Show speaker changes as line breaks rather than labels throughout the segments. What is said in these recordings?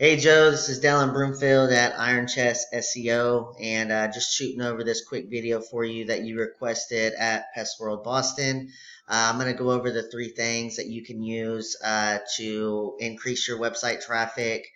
Hey Joe, this is Dallin Broomfield at Iron Chest SEO, and just shooting over this quick video for you that you requested at Pest World Boston. I'm going to go over the three things that you can use to increase your website traffic,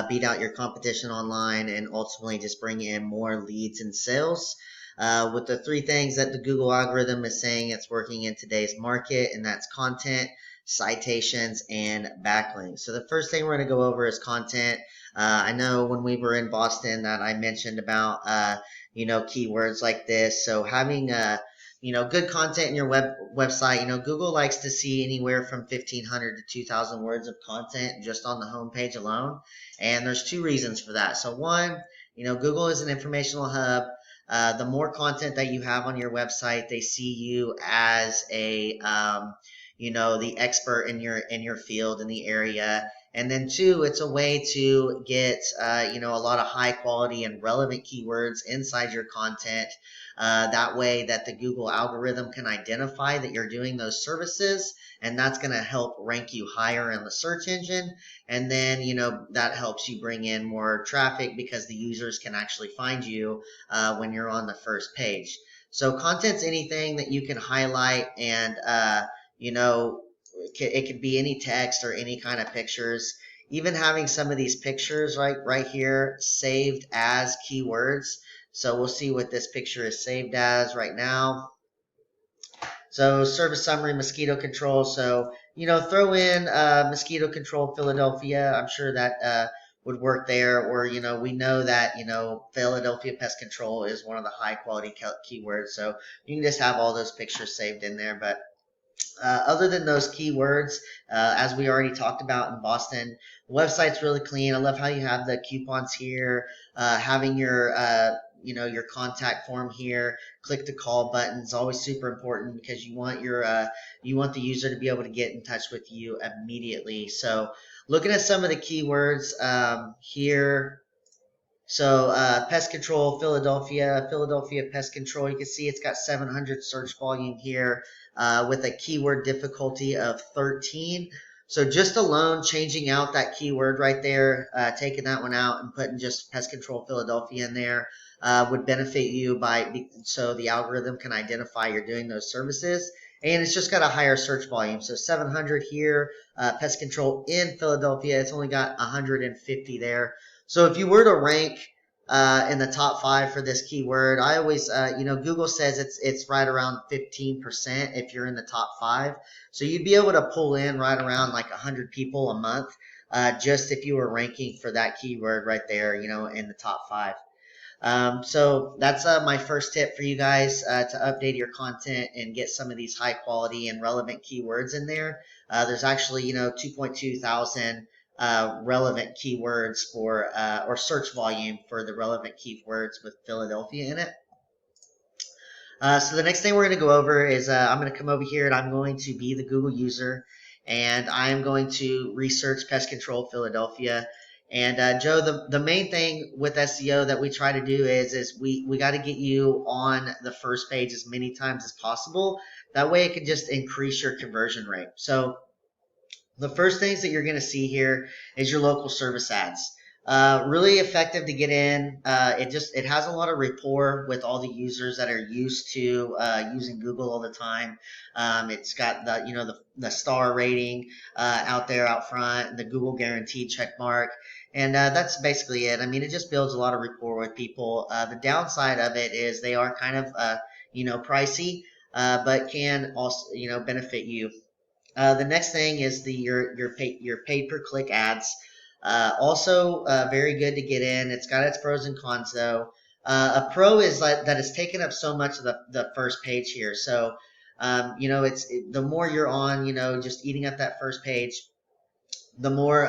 beat out your competition online, and ultimately just bring in more leads and sales. With the three things that the Google algorithm is saying it's working in today's market, and that's content, citations, and backlinks. So the first thing we're going to go over is content. I know when we were in Boston that I mentioned about keywords like this. So having good content in your website. Google likes to see anywhere from 1,500 to 2,000 words of content just on the homepage alone, and there's two reasons for that. So one, Google is an informational hub. The more content that you have on your website, they see you as the expert in your field in the area. And then two, it's a way to get a lot of high quality and relevant keywords inside your content. That way that the Google algorithm can identify that you're doing those services, and that's going to help rank you higher in the search engine. And then that helps you bring in more traffic because the users can actually find you when you're on the first page. So content's anything that you can highlight and it could be any text or any kind of pictures. Even having some of these pictures right here saved as keywords. So we'll see what this picture is saved as right now. So service summary, mosquito control. So throw in mosquito control Philadelphia. I'm sure that would work there. Or we know that Philadelphia pest control is one of the high quality keywords. So you can just have all those pictures saved in there. But other than those keywords, as we already talked about in Boston, the website's really clean. I love how you have the coupons here, having your contact form here, click to call buttons, always super important because you want the user to be able to get in touch with you immediately. So looking at some of the keywords here. So pest control, Philadelphia pest control. You can see it's got 700 search volume here with a keyword difficulty of 13. So just alone changing out that keyword right there, taking that one out and putting just pest control Philadelphia in there would benefit you so the algorithm can identify you're doing those services. And it's just got a higher search volume. So 700 here, pest control in Philadelphia. It's only got 150 there. So if you were to rank in the top 5 for this keyword, I always, Google says it's right around 15% if you're in the top 5. So you'd be able to pull in right around like 100 people a month, just if you were ranking for that keyword right there, in the top 5. So that's my first tip for you guys to update your content and get some of these high quality and relevant keywords in there. There's actually 2.2 thousand relevant keywords for or search volume for the relevant keywords with Philadelphia in it. So the next thing we're going to go over is I'm going to come over here and I'm going to be the Google user, and I'm going to research pest control Philadelphia. And Joe, the main thing with SEO that we try to do is we got to get you on the first page as many times as possible. That way it can just increase your conversion rate. So the first things that you're going to see here is your local service ads. Really effective to get in. It has a lot of rapport with all the users that are used to using Google all the time. It's got the star rating out there out front, the Google guaranteed check mark. And that's basically it. I mean, it just builds a lot of rapport with people. The downside of it is they are kind of pricey, but can also benefit you. The next thing is your paid per click ads. Also very good to get in. It's got its pros and cons though. A pro is that it's taken up so much of the first page here. So the more you're on, just eating up that first page, the more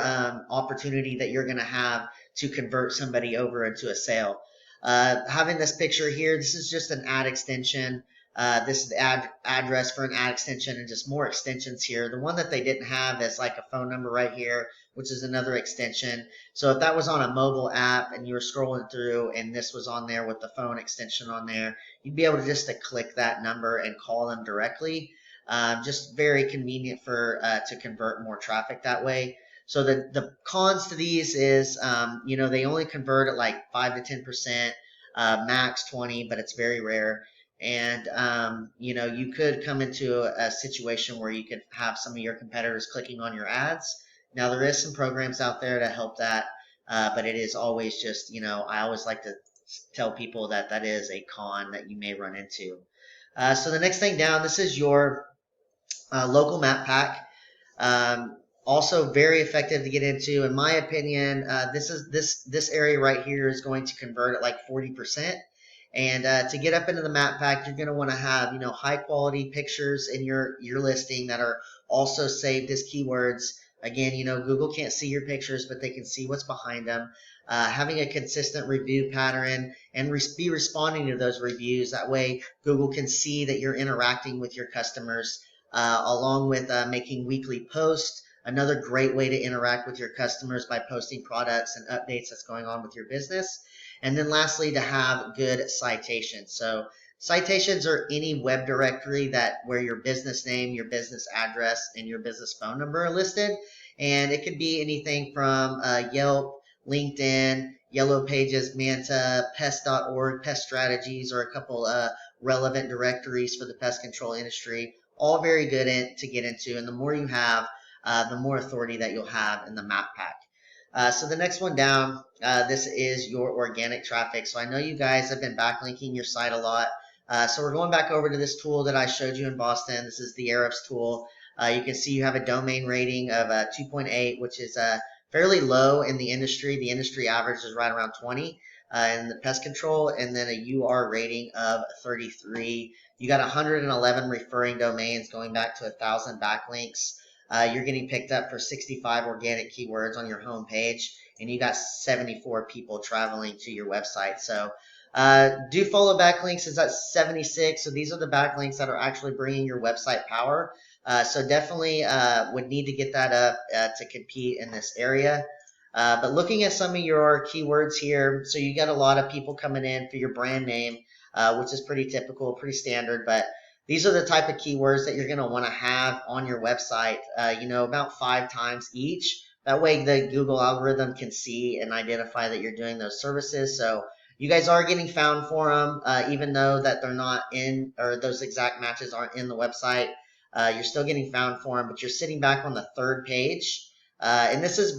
opportunity that you're going to have to convert somebody over into a sale. Having this picture here, this is just an ad extension. This is the address for an ad extension and just more extensions here. The one that they didn't have is like a phone number right here, which is another extension. So if that was on a mobile app and you were scrolling through and this was on there with the phone extension on there, you'd be able to just click that number and call them directly. Just very convenient to convert more traffic that way. So the cons to these is, they only convert at like 5 to 10%, max 20, but it's very rare. And, you could come into a situation where you could have some of your competitors clicking on your ads. Now, there is some programs out there to help that, but it is always just, I always like to tell people that that is a con that you may run into. So the next thing down, this is your local map pack. Also very effective to get into. In my opinion, this area right here is going to convert at like 40%. And to get up into the map pack, you're going to want to have high quality pictures in your listing that are also saved as keywords. Again, Google can't see your pictures, but they can see what's behind them. Having a consistent review pattern and be responding to those reviews. That way, Google can see that you're interacting with your customers, along with making weekly posts. Another great way to interact with your customers by posting products and updates that's going on with your business. And then lastly, to have good citations. So citations are any web directory where your business name, your business address, and your business phone number are listed. And it could be anything from Yelp, LinkedIn, Yellow Pages, Manta, Pest.org, Pest Strategies, or a couple relevant directories for the pest control industry. All very good to get into. And the more you have, the more authority that you'll have in the map pack. So the next one down, this is your organic traffic. So I know you guys have been backlinking your site a lot. So we're going back over to this tool that I showed you in Boston. This is the Ahrefs tool. You can see you have a domain rating of 2.8, which is fairly low in the industry. The industry average is right around 20 in the pest control, and then a UR rating of 33. You got 111 referring domains going back to 1,000 backlinks. You're getting picked up for 65 organic keywords on your home page, and you got 74 people traveling to your website. So do follow backlinks is at 76. So these are the backlinks that are actually bringing your website power. So definitely would need to get that up to compete in this area. But looking at some of your keywords here, so you got a lot of people coming in for your brand name, which is pretty typical, pretty standard, but these are the type of keywords that you're going to want to have on your website, about 5 times each. That way the Google algorithm can see and identify that you're doing those services. So you guys are getting found for them, even though that they're not in, or those exact matches aren't in the website. You're still getting found for them, but you're sitting back on the 3rd page. And this is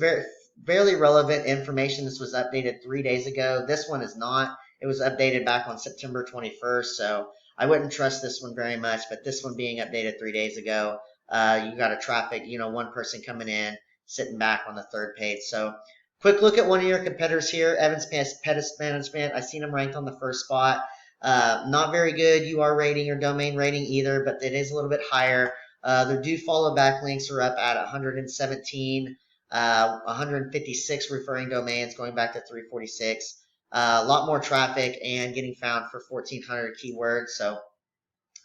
fairly relevant information. This was updated 3 days ago. This one is not. It was updated back on September 21st. So I wouldn't trust this one very much, but this one being updated 3 days ago, you got a traffic, one person coming in, sitting back on the 3rd page. So quick look at one of your competitors here, Evans Pest Management. I seen them ranked on the 1st spot. Not very good UR rating or domain rating either, but it is a little bit higher. Their do follow backlinks are up at 117, 156 referring domains going back to 346. A lot more traffic and getting found for 1,400 keywords. So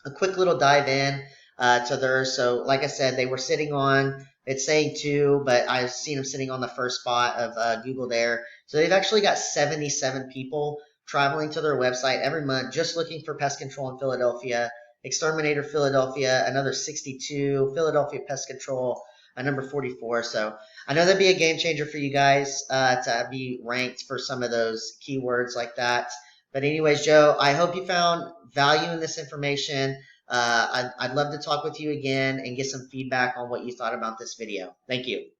a quick little dive in to theirs. So like I said, they were sitting on, it's saying 2, but I've seen them sitting on the 1st spot of Google there. So they've actually got 77 people traveling to their website every month just looking for pest control in Philadelphia. Exterminator Philadelphia, another 62. Philadelphia Pest Control, number 44. So I know that'd be a game changer for you guys to be ranked for some of those keywords like that. But anyways, Joe, I hope you found value in this information. I'd love to talk with you again and get some feedback on what you thought about this video. Thank you.